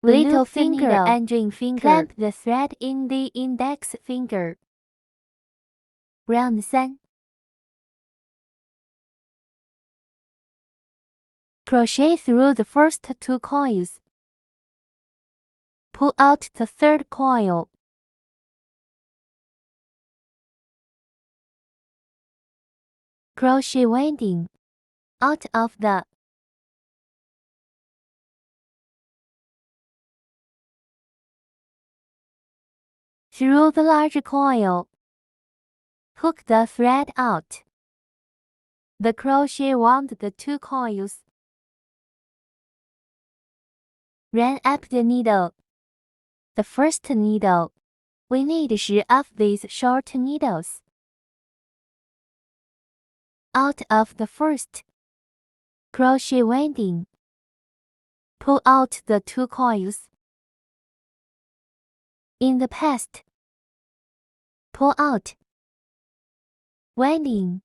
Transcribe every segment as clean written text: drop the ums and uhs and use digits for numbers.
Little finger and ring finger. Clamp the thread in the index finger. Round 3. Crochet through the first 2 coils. Pull out the 3rd coil. Crochet winding out of the through the larger coil. Hook the thread out. The crochet wound the 2 coils. Run up the needle. The first needle. We need 10 of these short needles. Out of the first. Crochet winding. Pull out the 2 coils. In the past. Pull out. Winding.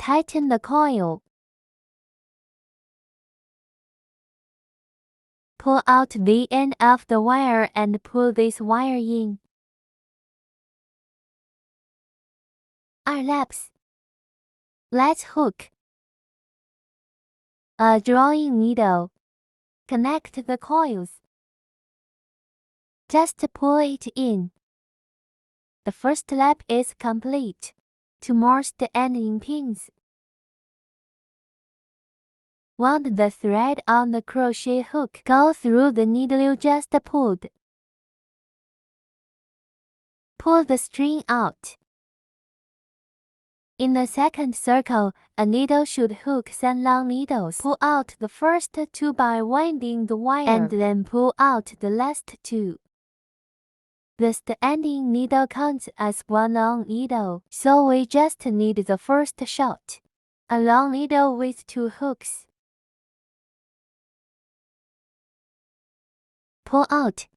Tighten the coil. Pull out the end of the wire and pull this wire in. 2 laps. Let's hook a drawing needle. Connect the coils. Just pull it in. The first lap is complete. To mark the ending pins. Wound the thread on the crochet hook. Go through the needle you just pulled. Pull the string out. In the second circle, a needle should hook 3 long needles. Pull out the first 2 by winding the wire and then pull out the last 2. Thus the ending needle counts as 1 long needle, so we just need the first shot. A long needle with 2 hooks. Pull out.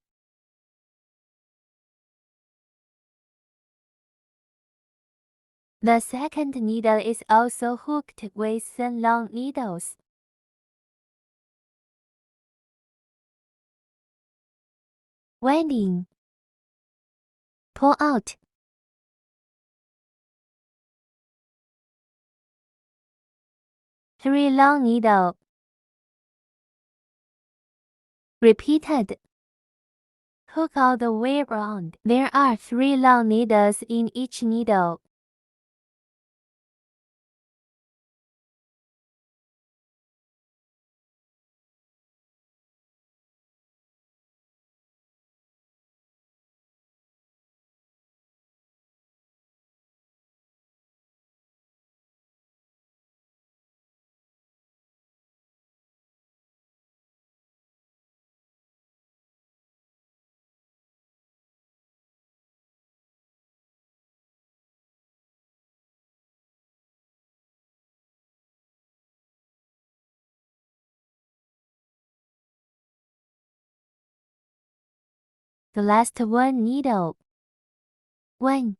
The second needle is also hooked with 3 long needles. Winding. Pull out. Three long needle. Repeated. Hook all the way around. There are 3 long needles in each needle. The last 1 needle. 1.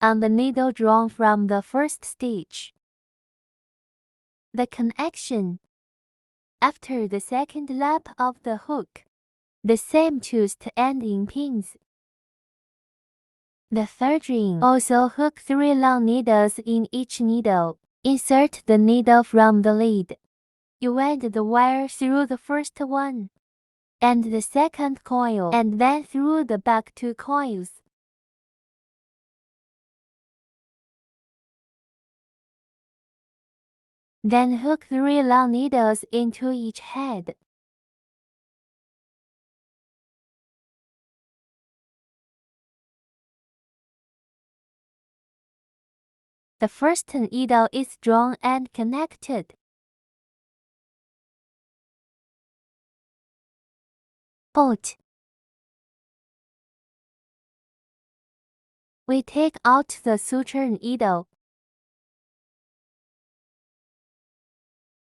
On the needle drawn from the first stitch. The connection. After the second lap of the hook. The same choose to end in pins. The third ring. Also hook 3 long needles in each needle. Insert the needle from the lead. You wind the wire through the first one and the second coil, and then through the back 2 coils. Then hook 3 long needles into each head. The first needle is drawn and connected. Bolt. We take out the suture needle.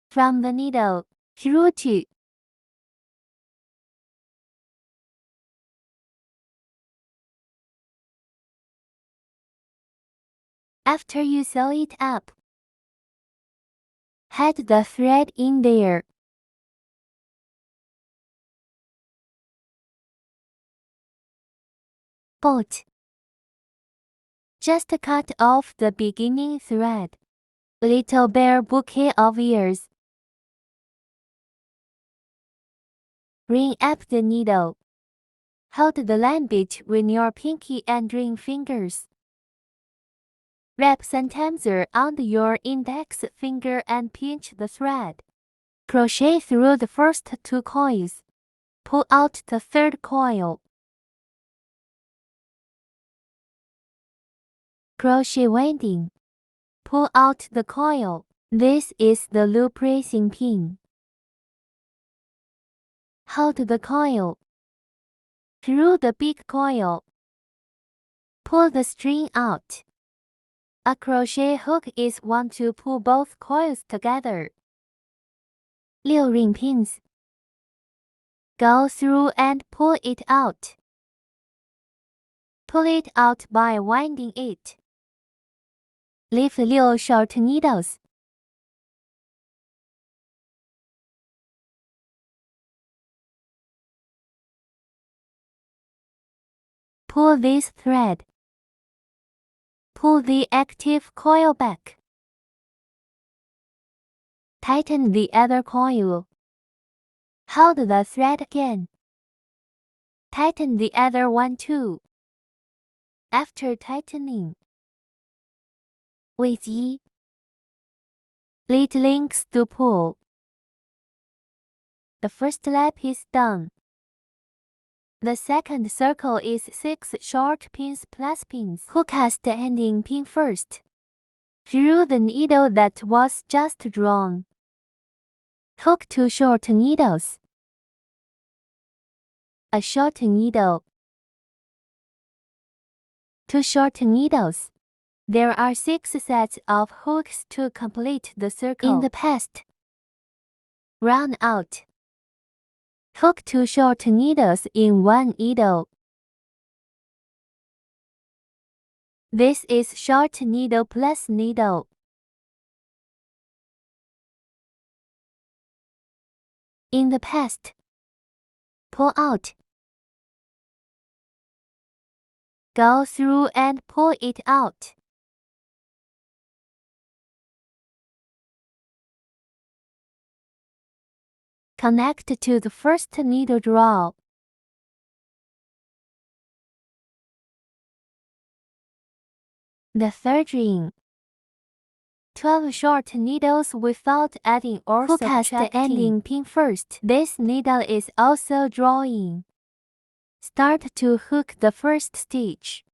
From the needle, through 2. After you sew it up, head the thread in there. Bolt. Just cut off the beginning thread. Little bear bouquet of ears. Bring up the needle. Hold the line between your pinky and ring fingers. Wrap sanitizer on your index finger and pinch the thread. Crochet through the first 2 coils. Pull out the third coil. Crochet winding. Pull out the coil. This is the loop racing pin. Hold the coil. Through the big coil. Pull the string out. A crochet hook is one to pull both coils together. 6 ring pins. Go through and pull it out. Pull it out by winding it. Leave 6 short needles. Pull this thread. Pull the active coil back. Tighten the other coil. Hold the thread again. Tighten the other one too. After tightening, with E, lead links to pull. The first lap is done. The second circle is 6 short pins plus pins. Hook a ending pin first. Through the needle that was just drawn. Hook 2 short needles. A short needle. 2 short needles. There are 6 sets of hooks to complete the circle. In the past, round out. Hook 2 short needles in one needle. This is short needle plus needle. In the past, pull out. Go through and pull it out. Connect to the first needle draw. The third ring. 12 short needles without adding or subtracting. Hook the ending pin first. This needle is also drawing. Start to hook the first stitch.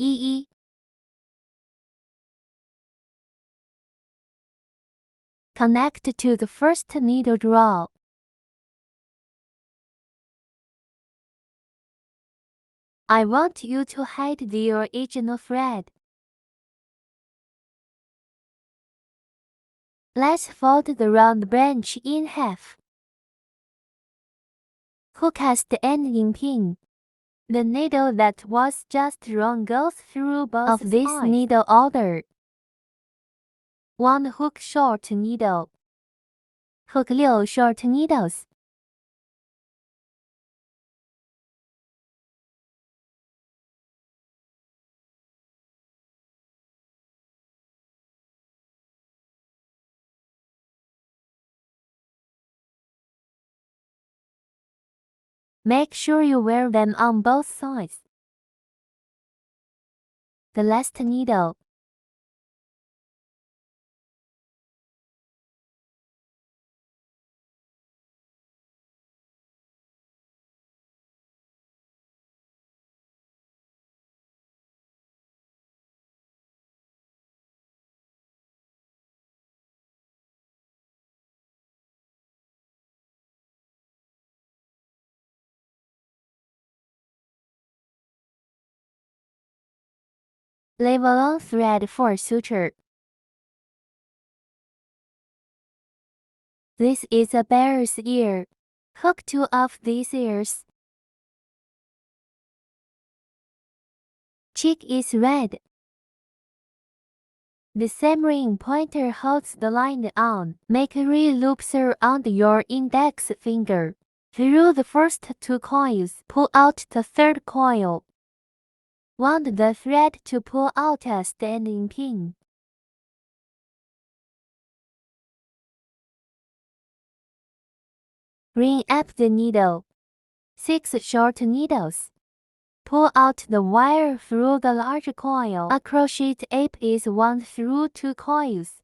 1. Connect to the first needle draw. I want you to hide the original thread. Let's fold the round branch in half. Hook as the ending pin. The needle that was just drawn goes through both of this needle order. 1 hook short needle. Hook 6 short needles. Make sure you wear them on both sides. The last needle. Leave a long thread for suture. This is a bear's ear. Hook 2 of these ears. Cheek is red. The same ring pointer holds the line on. Make 3 loops around your index finger. Through the first 2 coils, pull out the 3rd coil. Wound the thread to pull out a standing pin. Bring up the needle. 6 short needles. Pull out the wire through the large coil. A crochet ape is wound through 2 coils.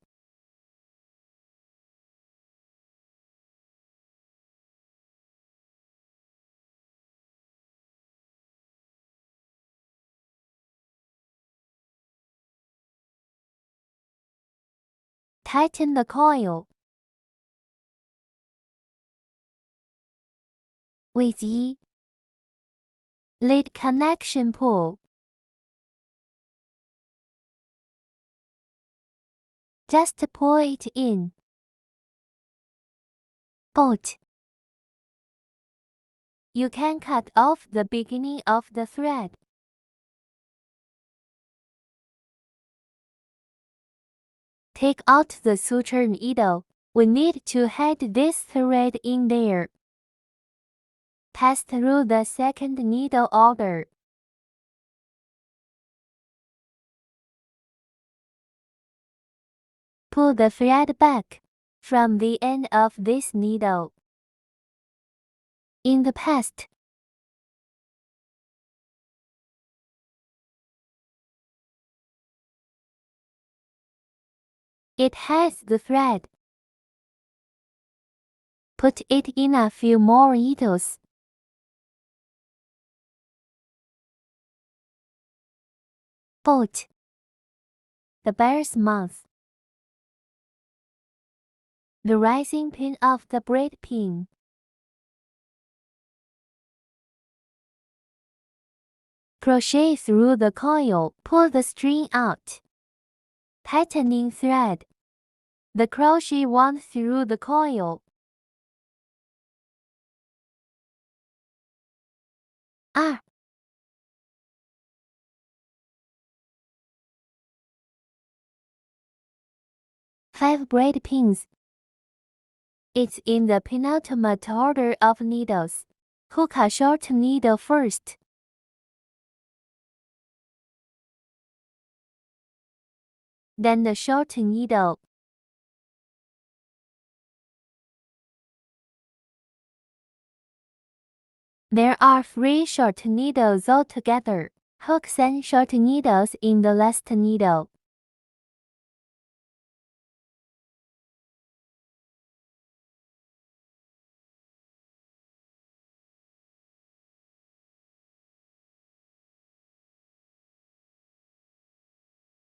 Tighten the coil. 位1 Lead connection pull. Just pull it in. Bolt. You can cut off the beginning of the thread. Take out the suture needle. We need to hide this thread in there. Pass through the 2nd needle order. Pull the thread back from the end of this needle. In the past, it has the thread. Put it in a few more needles. Bolt. The bear's mouth. The rising pin of the braid pin. Crochet through the coil. Pull the string out. Tightening thread. The crochet wound through the coil. R. Five braid pins. It's in the penultimate order of needles. Hook a short needle first. Then the short needle. There are 3 short needles altogether. Hook 3 short needles in the last needle.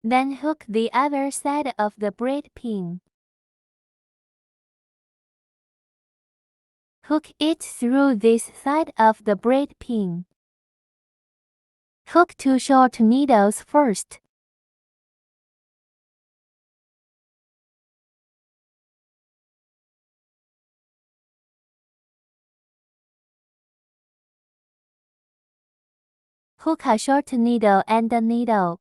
Then hook the other side of the braid pin. Hook it through this side of the braid pin. Hook 2 short needles first. Hook a short needle and a needle.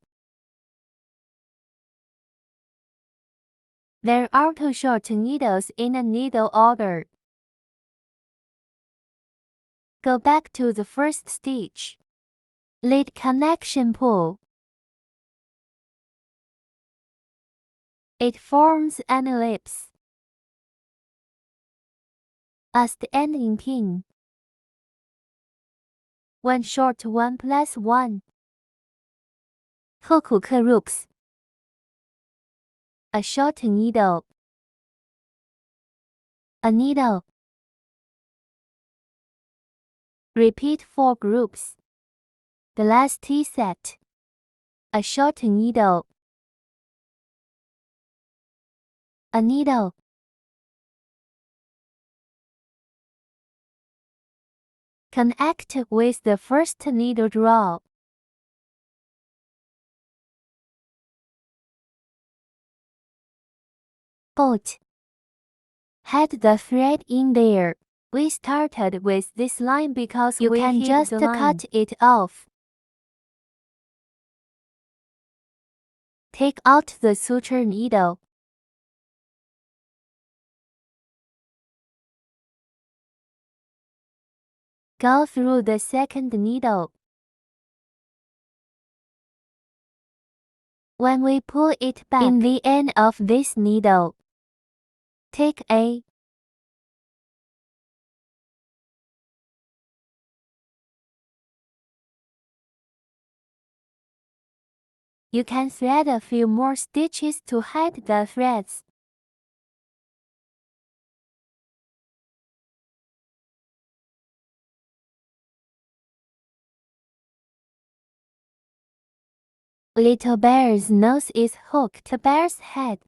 There are 2 short needles in a needle order. Go back to the first stitch. Lead connection pull. It forms an ellipse. As the ending pin. 1 short 1 plus 1. Hook hook loops. A short needle. A needle. Repeat 4 groups. The last T-set. A short needle. A needle. Connect with the first needle draw. Bolt. Head the thread in there. We started with this line because you can just cut it off. Take out the suture needle. Go through the second needle. When we pull it back in the end of this needle, take a You can thread a few more stitches to hide the threads. Little bear's nose is hooked to bear's head.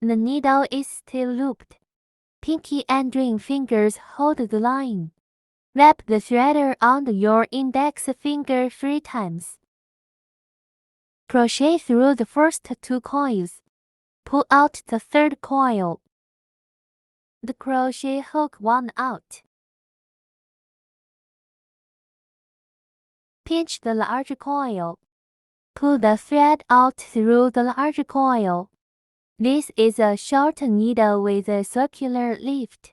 The needle is still looped. Pinky and ring fingers hold the line. Wrap the threader on your index finger 3 times. Crochet through the first 2 coils. Pull out the third coil. The crochet hook one out. Pinch the large coil. Pull the thread out through the large coil. This is a short needle with a circular lift.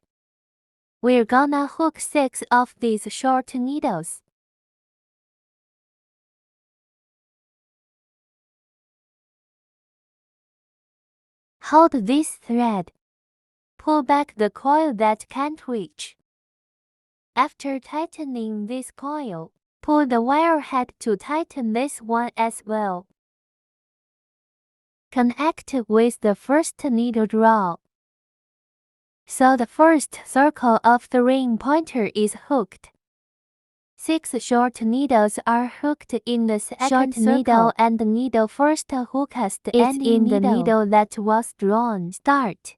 We're gonna hook 6 of these short needles. Hold this thread. Pull back the coil that can't reach. After tightening this coil, pull the wire head to tighten this one as well. Connect with the first needle draw. So the first circle of the ring pointer is hooked. 6 short needles are hooked in the second short needle, and the needle first hookest is in the needle that was drawn. Start.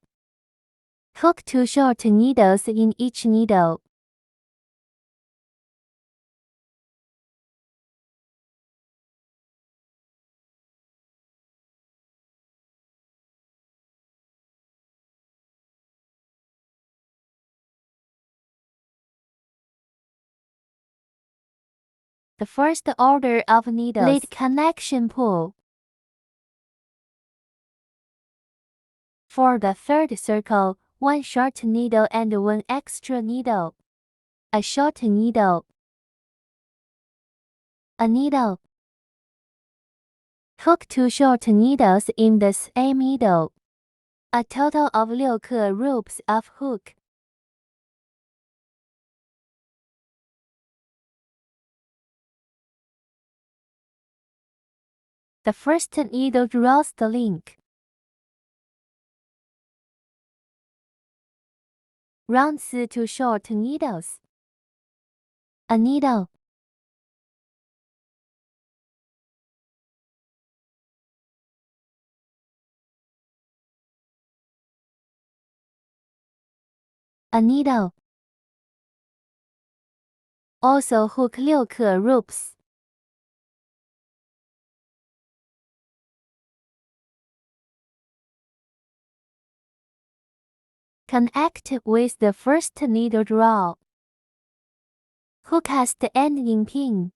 Hook 2 short needles in each needle. The first order of needles. Lead connection pull. For the third circle, 1 short needle and 1 extra needle. A short needle. A needle. Hook 2 short needles in the same needle. A total of 6 ropes of hook. The first needle draws the link. Rounds 2 short needles. A needle. a needle. Also hook 6个 ropes. Connect with the first needle draw. Hook as the ending pin.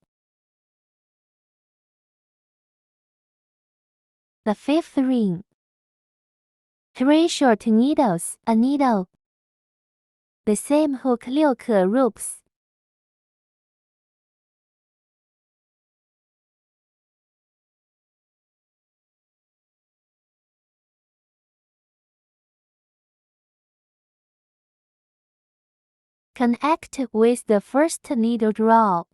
The 5th ring. 3 short needles, a needle. The same hook 6个 ropes. Connect with the first needle draw.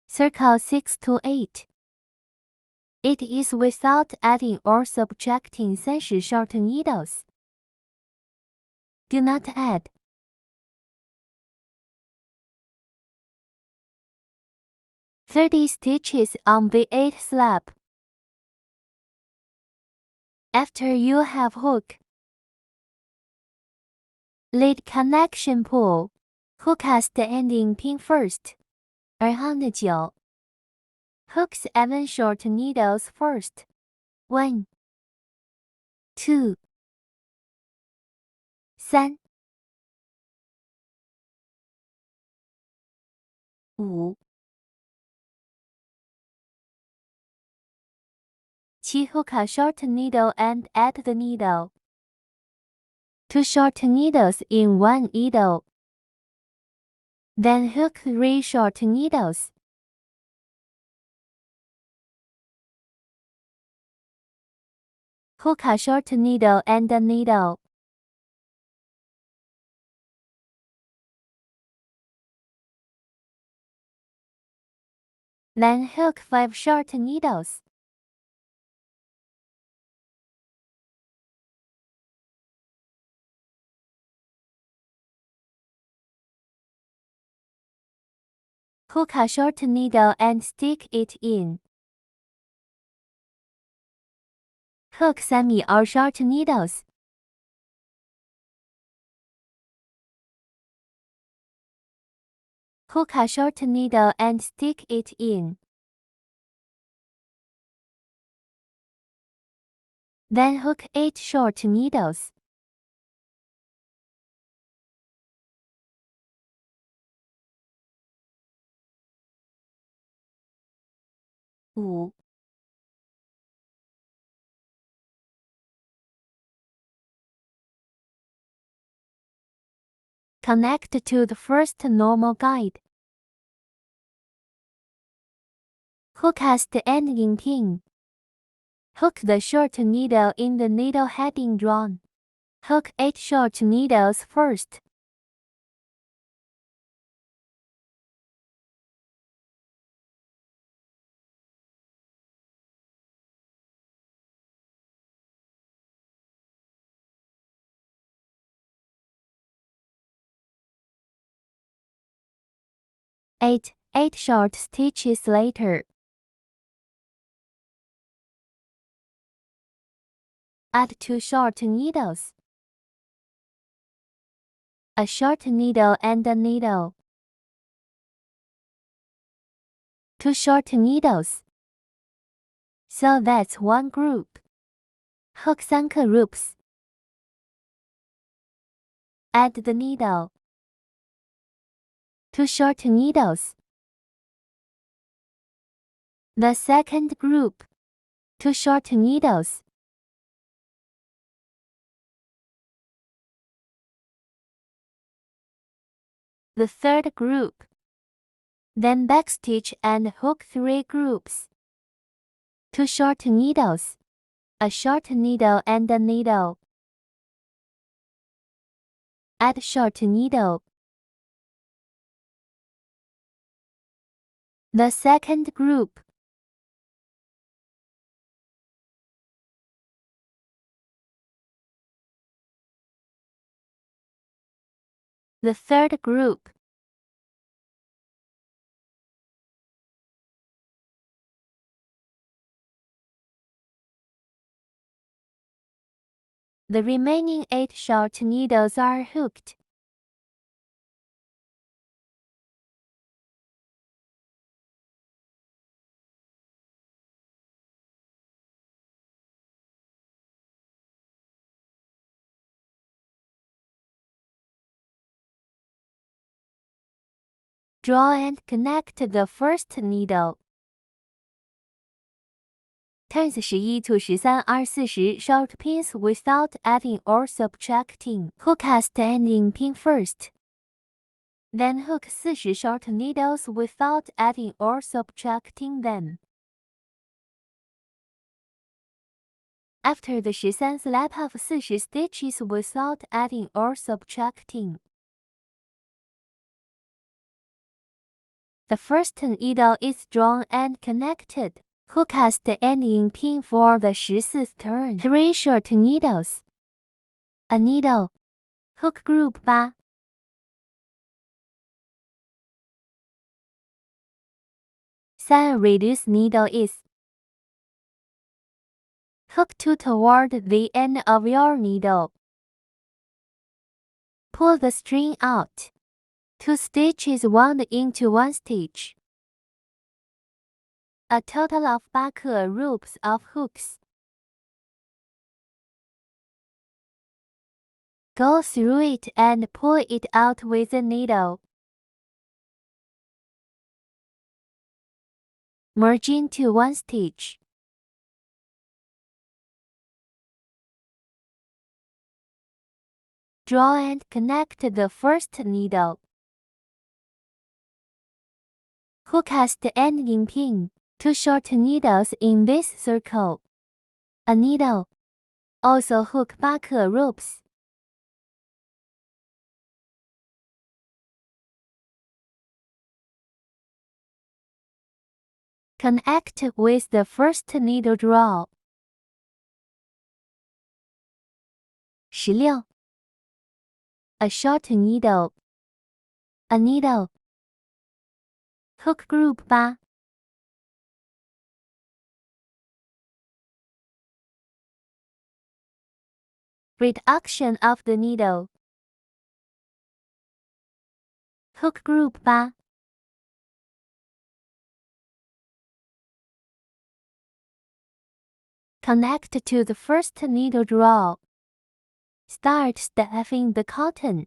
Circle 6 to 8. It is without adding or subtracting 30 short needles. Do not add. "30 stitches on the 8th slab. After you have hook, lead connection pull. Hook as the ending pin first. 9. Hook 7 short needles first. 1, 2, 3, 5. 7. Hook a short needle and add the needle. 2 short needles in 1 needle. Then hook 3 short needles. Hook a short needle and a needle. Then hook 5 short needles. Hook a short needle and stick it in. Hook semi or short needles. Hook a short needle and stick it in. Then hook 8 short needles. Ooh. Connect to the first normal guide. Hook as the ending pin. Hook the short needle in the needle heading drawn. Hook 8 short needles first. Eight short stitches later. Add 2 short needles. A short needle and a needle. 2 short needles. So that's one group. Hook 3 ropes. Add the needle. 2 short needles. The second group. 2 short needles. The third group. Then backstitch and hook 3 groups. 2 short needles. A short needle and a needle. Add short needle. The second group. The third group. The remaining 8 short needles are hooked. Draw and connect the first needle. Turns 11 to 13 are 40 short pins without adding or subtracting. Hook cast ending pin first. Then hook 40 short needles without adding or subtracting them. After the 13 slap off 40 stitches without adding or subtracting. The first needle is drawn and connected. Hook cast ending pin for the 14th turn. 3 short needles. A needle. Hook group 8. 3 reduce needle is. Hook 2 toward the end of your needle. Pull the string out. 2 stitches wound into 1 stitch. A total of 8 rows of hooks. Go through it and pull it out with a needle. Merge into 1 stitch. Draw and connect the first needle. Hook cast ending pin. 2 short needles in this circle. A needle. Also hook 8 ropes. Connect with the first needle draw. 16. A short needle. A needle. Hook group 8. Reduction of the needle. Hook group 8. Connect to the first needle draw. Start stuffing the cotton.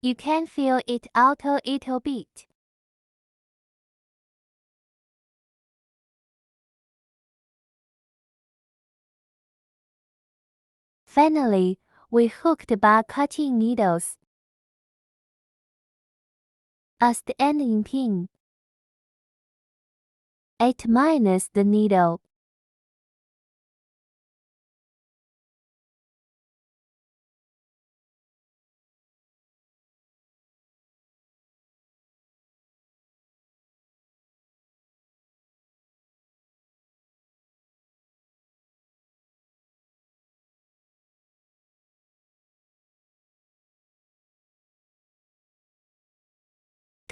You can feel it out a little bit. Finally, we hooked by cutting needles. As the ending pin. 8 minus the needle.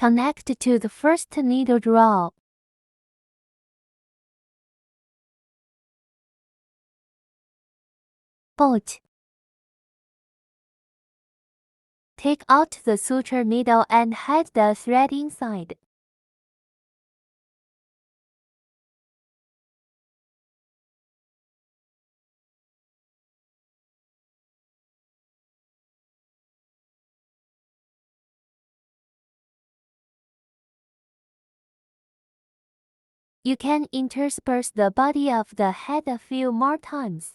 Connect to the first needle draw. Bolt. Take out the suture needle and hide the thread inside. You can intersperse the body of the head a few more times.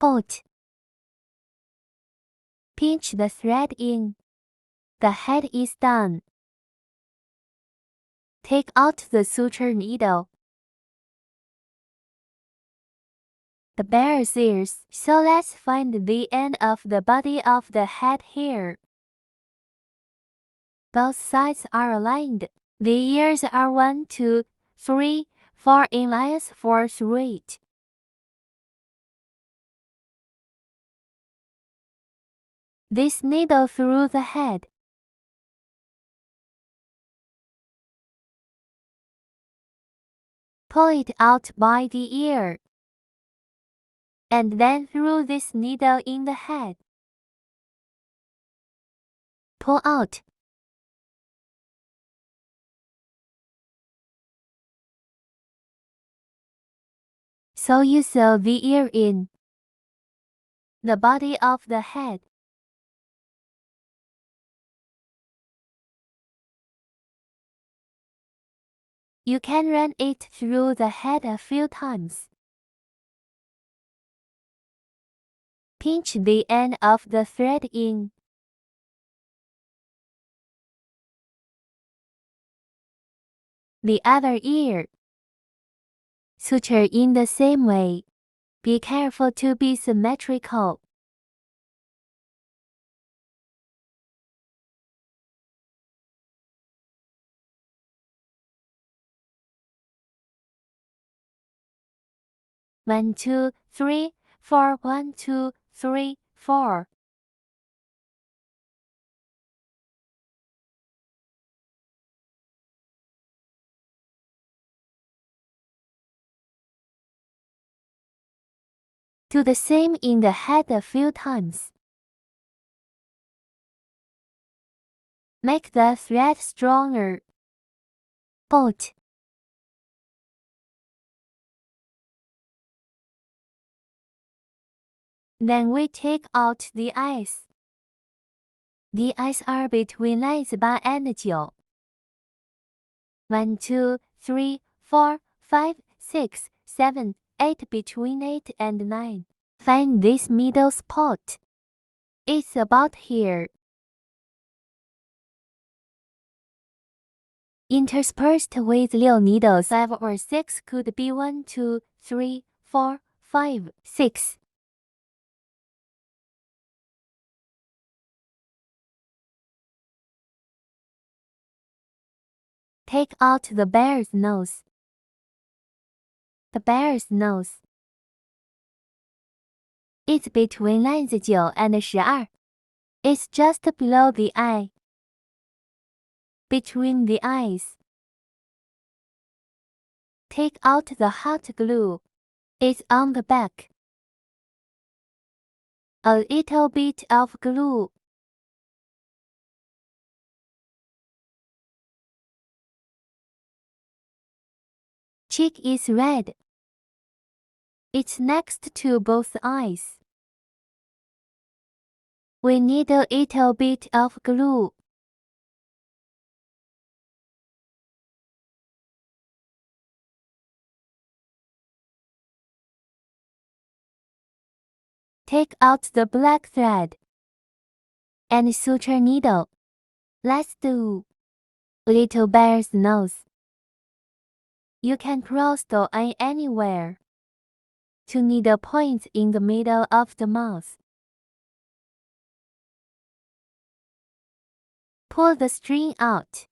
Bolt. Pinch the thread in. The head is done. Take out the suture needle. The bear's ears, so let's find the end of the body of the head here. Both sides are aligned. The ears are 1, 2, 3, 4 in lines for straight. This needle through the head. Pull it out by the ear. And then through this needle in the head. Pull out. So you sew the ear in the body of the head. You can run it through the head a few times. Pinch the end of the thread in. The other ear. Suture in the same way. Be careful to be symmetrical. One, two, three, four. 1, 2, 3, 4. Do the same in the head a few times. Make the thread stronger. Bolt. Then we take out the eyes. The eyes are between lines 8 and 9. 1, 2, 3, 4, 5, 6, 7, 8. Between 8 and 9. Find this middle spot. It's about here. Interspersed with 6 needles. 5 or 6 could be 1, 2, 3, 4, 5, 6. Take out the bear's nose. The bear's nose. It's between lines 9 and 12. It's just below the eye. Between the eyes. Take out the hot glue. It's on the back. A little bit of glue. Cheek is red. It's next to both eyes. We need a little bit of glue. Take out the black thread and suture needle. Let's do little bear's nose. You can cross the eye anywhere. 2 needle points in the middle of the mouth. Pull the string out.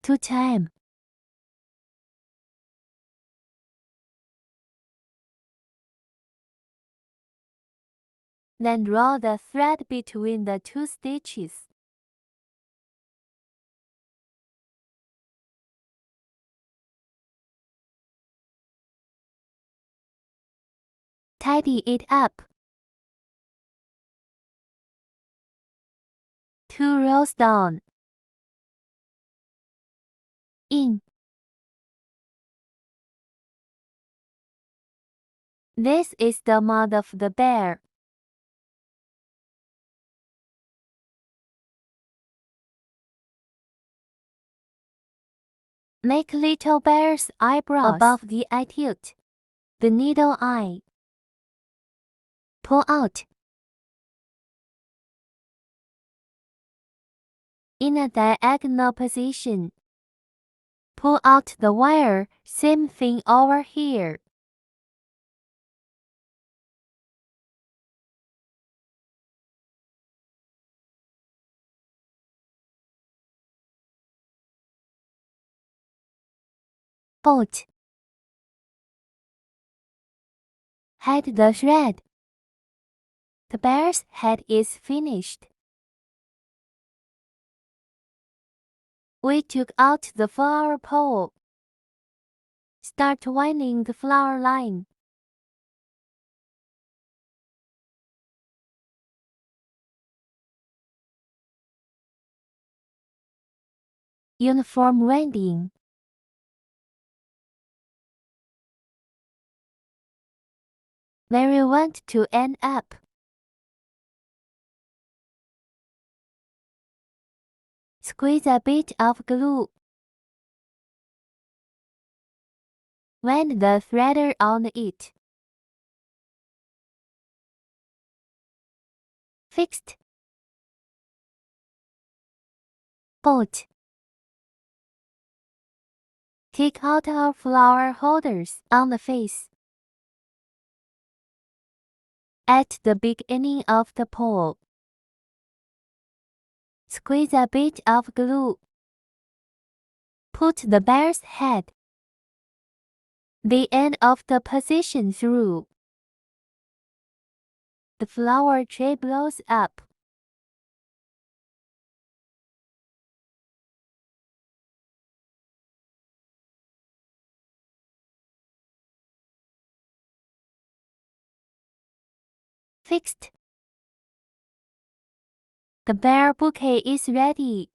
To time. Then draw the thread between the 2 stitches. Tidy it up. 2 rows down. In. This is the mouth of the bear. Make little bear's eyebrows above the eye tilt. The needle eye. Pull out. In a diagonal position. Pull out the wire, same thing over here. Bolt. Hide the thread. The bear's head is finished. We took out the flower pole. Start winding the flower line. Uniform winding. Where we want to end up. Squeeze a bit of glue. Wind the threader on it. Fixed. Bolt. Take out our flower holders on the face. At the beginning of the pole, squeeze a bit of glue. Put the bear's head, the end of the position through. The flower tray blows up. Fixed. The bear bouquet is ready.